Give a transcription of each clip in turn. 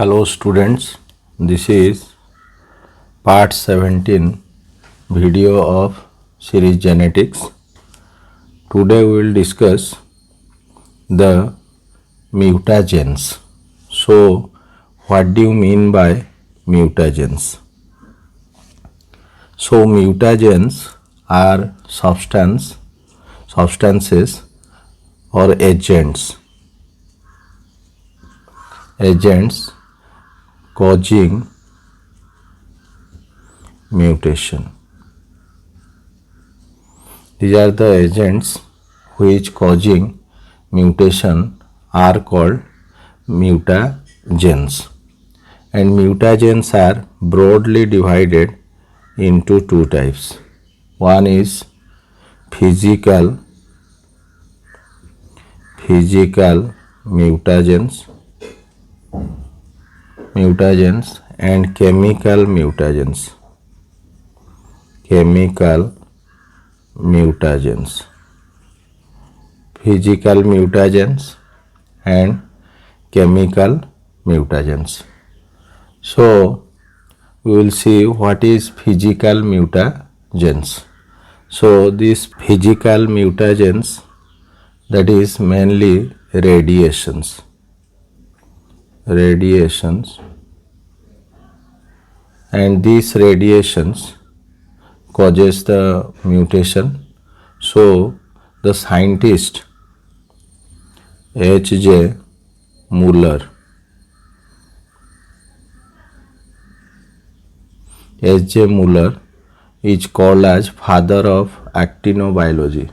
Hello students, this is part 17 video of series genetics. Today we will discuss the mutagens. So what do you mean by mutagens? So mutagens are substances or agents causing mutation. These are the agents which causing mutation are called mutagens, and mutagens are broadly divided into two types. One is physical mutagens and chemical mutagens. Physical mutagens and chemical mutagens. So we will see what is physical mutagens. So these physical mutagens, that is mainly radiations, and these radiations causes the mutation. So the scientist H.J. Muller is called as father of actinobiology.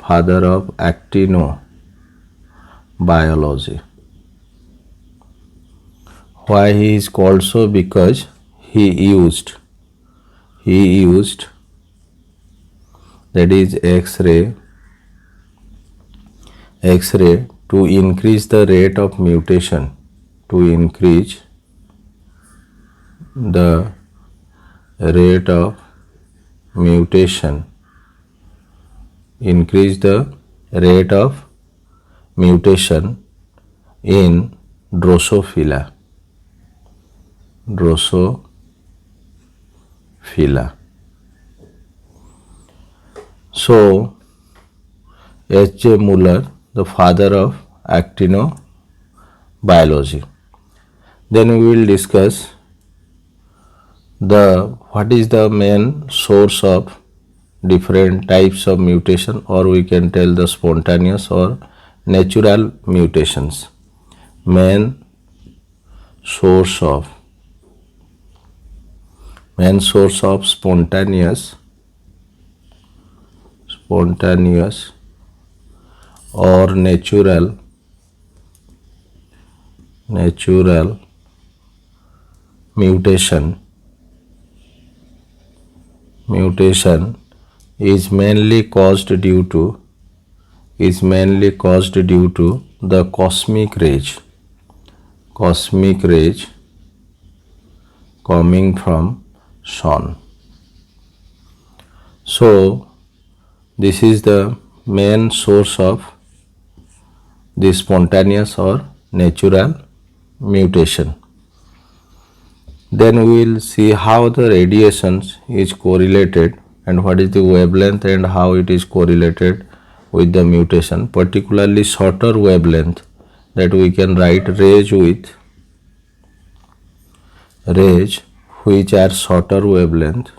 Father of actinobiology. Why he is called so? Because he used that is X-ray to increase the rate of mutation, increase the rate of mutation in Drosophila. So H.J. Muller, the father of actinobiology. Then we will discuss what is the main source of different types of mutation, or we can tell the spontaneous or natural mutations. Main source of spontaneous or natural mutation is mainly caused due to the cosmic rays coming from sun. So this is the main source of the spontaneous or natural mutation. Then we will see how the radiations is correlated and what is the wavelength and how it is correlated with the mutation, particularly shorter wavelength, that we can write rays which are shorter wavelength,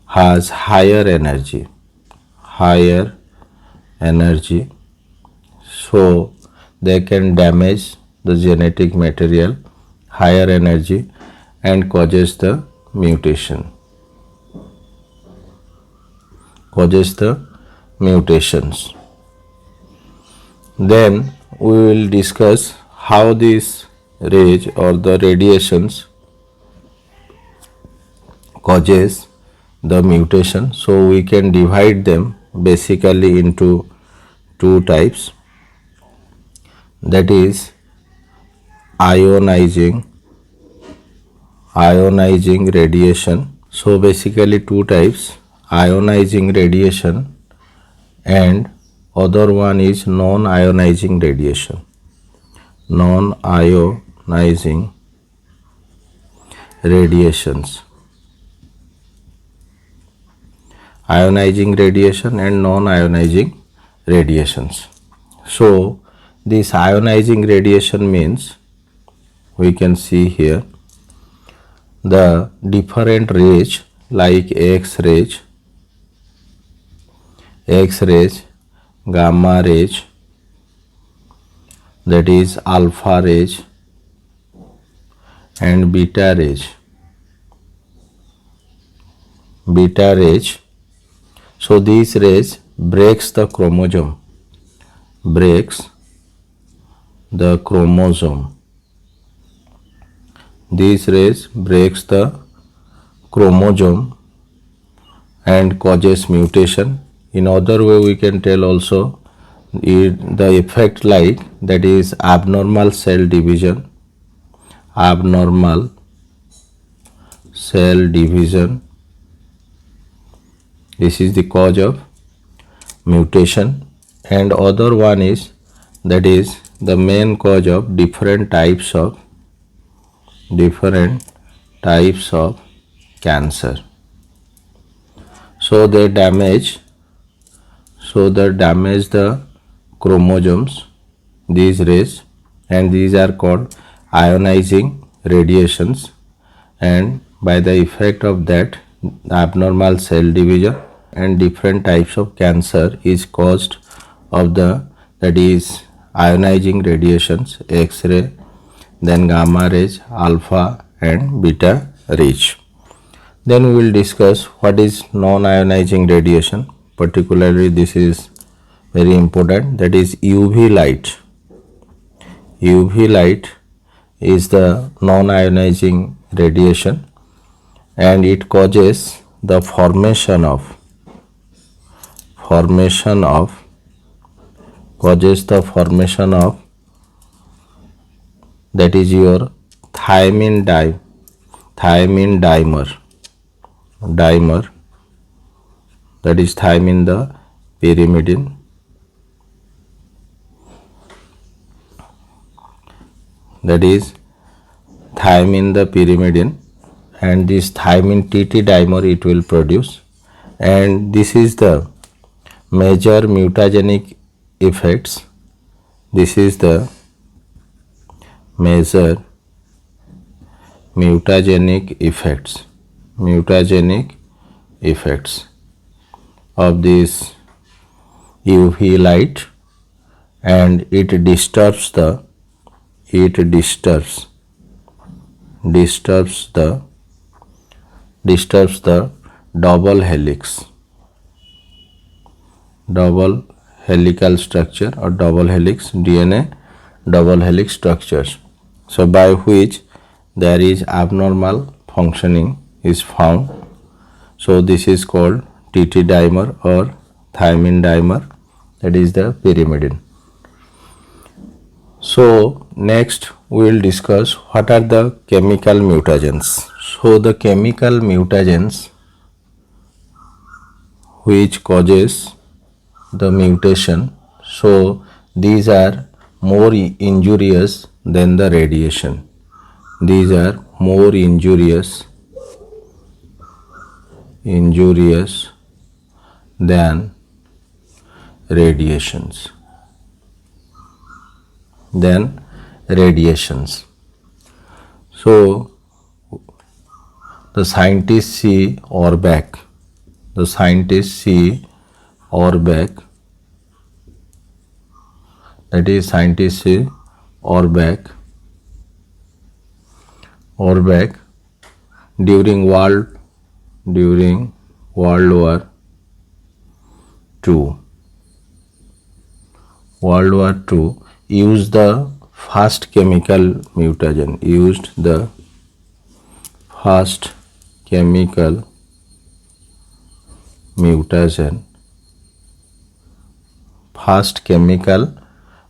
has higher energy, so they can damage the genetic material, higher energy, and causes the mutations. Then we will discuss how these rays or the radiations causes the mutation. So we can divide them basically into two types, that is ionizing ionizing radiation. So basically two types, ionizing radiation and other one is non-ionizing radiation. Non-ionizing radiations. Ionizing radiation and non-ionizing radiations. So this ionizing radiation means, we can see here, the different rays like X-rays, gamma rays, that is alpha rays, and beta rays. So these rays breaks the chromosome. These rays breaks the chromosome and causes mutation. In other way we can tell also the effect like, that is abnormal cell division. This is the cause of mutation. And other one is, that is the main cause of different types of cancer. So they damage the chromosomes, these rays, and these are called ionizing radiations, and by the effect of that, abnormal cell division and different types of cancer is caused of that is ionizing radiations, X-ray, then gamma rays, alpha and beta rays. Then we will discuss what is non-ionizing radiation. Particularly this is very important, that is UV light. UV light is the non-ionizing radiation, and it causes the formation of that is your thymine dimer, that is thymine the pyrimidine, and this thymine TT dimer it will produce, and this is the major mutagenic effects. This is the major mutagenic effects of this UV light, and it disturbs the double helical structure or double helix, DNA double helix structures. So by which there is abnormal functioning is found. So this is called TT dimer or thymine dimer, that is the pyrimidine. So next we will discuss what are the chemical mutagens. So the chemical mutagens which causes the mutation, so these are more injurious than the radiation. These are more injurious than radiations. So the scientists see Orbach, that is scientists see Orbach during World War II used the first chemical mutagen,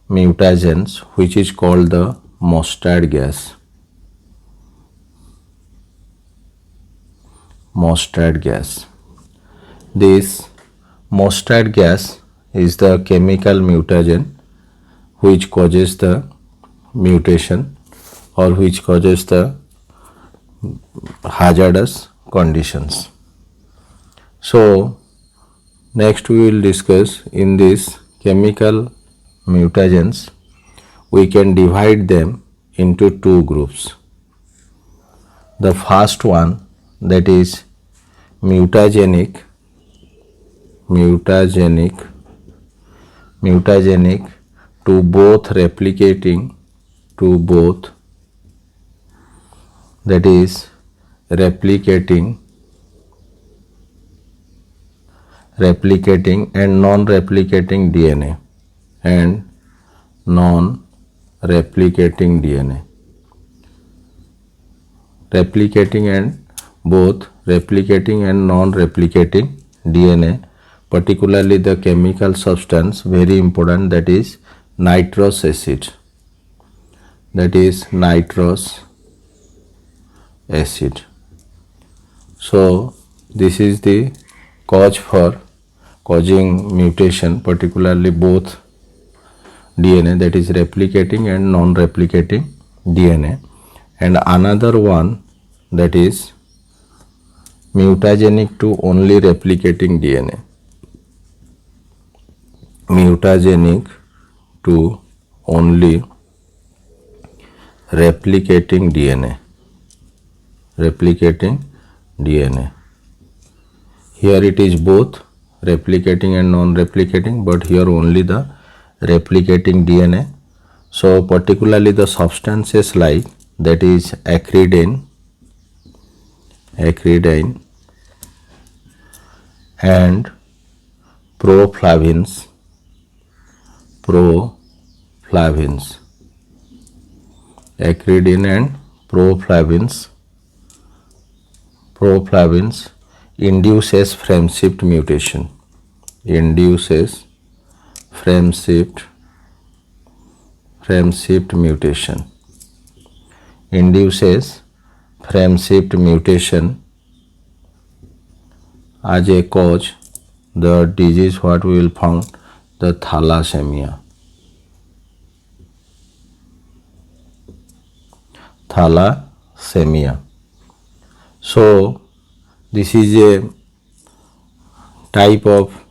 mutagens which is called the mustard gas. mustard gas. This mustard gas is the chemical mutagen which causes the mutation or which causes the hazardous conditions. So next we will discuss in this chemical mutagens, we can divide them into two groups. The first one, that is mutagenic to both replicating that is replicating and non-replicating DNA and non-replicating DNA. Replicating and both replicating and non-replicating DNA, particularly the chemical substance very important, that is nitrous acid. So this is the cause for causing mutation, particularly both DNA, that is replicating and non-replicating DNA. And another one, that is mutagenic to only replicating DNA. Mutagenic to only replicating DNA. Here it is both replicating and non-replicating, but here only the replicating DNA. So particularly the substances like, that is acridine and proflavins. Acridine and proflavins induces frame shift mutation. Induces frame shift mutation as a cause the disease what we will found, the thalassemia. So this is a type of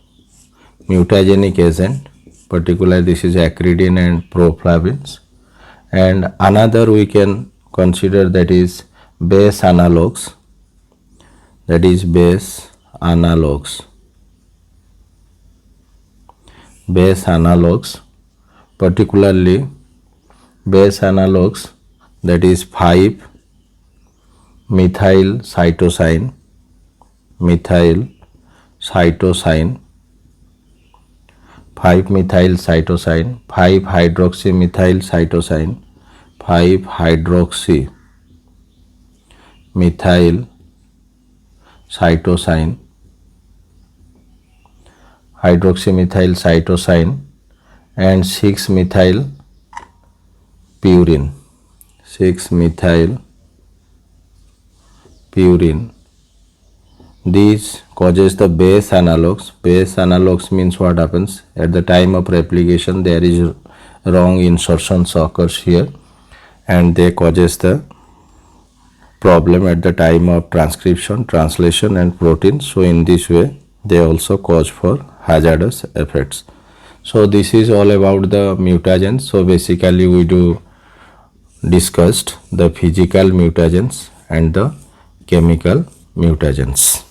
mutagenic agent, particularly this is acridine and proflavins. And another we can consider, that is base analogues. Particularly base analogues, that is 5-methyl cytosine, 5-methyl cytosine, 5-hydroxymethyl cytosine, 5-hydroxymethyl cytosine, and 6-methyl purine. These causes the base analogues. Base analogues means what happens at the time of replication, there is wrong insertions occurs here and they causes the problem at the time of transcription, translation and protein. So in this way they also cause for hazardous effects. So this is all about the mutagens. So basically we discussed the physical mutagens and the chemical mutagens.